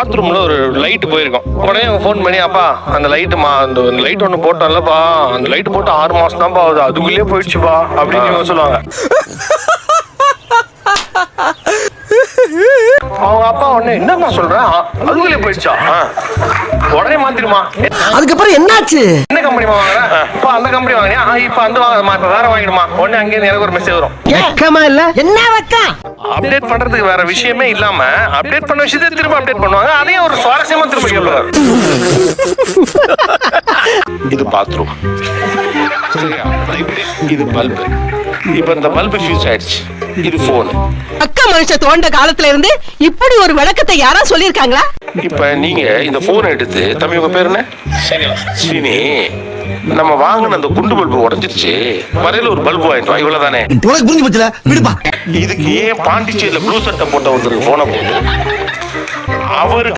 பாத்ரூம்ல ஒரு லைட் போயிருக்கும். உடனே ஃபோன் பண்ணி, அப்பா அந்த லைட்டுமா, அந்த லைட் ஒன்று போட்டோம்லப்பா, அந்த லைட் போட்டு 6 மாசம் தான்ப்பா ஆகுது, அதுக்குள்ளேயே போயிடுச்சுப்பா அப்படின்னு சொல்லுவாங்க. அவங்க அப்பா உடனே, என்னம்மா சொல்றேன், அதுக்குள்ளே போயிடுச்சா, உடனே மாத்திருமா. அதுக்கப்புறம் என்னாச்சு? என்ன கம்பெனி வாங்குறேன், இப்போ அந்த கம்பெனி வாங்கினியா, இப்போ அந்த இப்ப வேற வாங்கிடுமா. உடனே அங்கே எனக்கு ஒரு மெசேஜ் வரும். என்ன வெக்கம்? அப்டேட் பண்றதுக்கு வேற விஷயமே இல்லாம அப்டேட் பண்ண விஷயத்தை திரும்ப அப்டேட் பண்ணுவாங்க. அதையும் ஒரு சுவாரஸ்யமா திரும்ப சொல்லுவாங்க. இது பாத்ரூம், சரியா, இது பல்பு. இப்ப இந்த பல்பு ஃபியூஸ் ஆயிடுச்சு. இது போன். அக்கா மனுஷ தோண்ட காலத்துல இருந்து இப்படி ஒரு விளக்கத்தை யாரா சொல்லிருக்காங்களா? இப்ப நீங்க இந்த போன் எடுத்து, தம்பி உங்க பேரு என்ன? சீனி. நம்ம வாங்கின அந்த குண்டு பல்பு உடைஞ்சிருச்சு, வரையில ஒரு பல்பு வாங்கிட்டோம், இவ்வளவுதானே. உனக்கு புரிஞ்சு போச்சுல, விடுப்பா. இதுக்கு ஏன் பாண்டிச்சேரியில ப்ளூ சட்டை போட்ட ஒருத்தருக்கு போன போது அவரு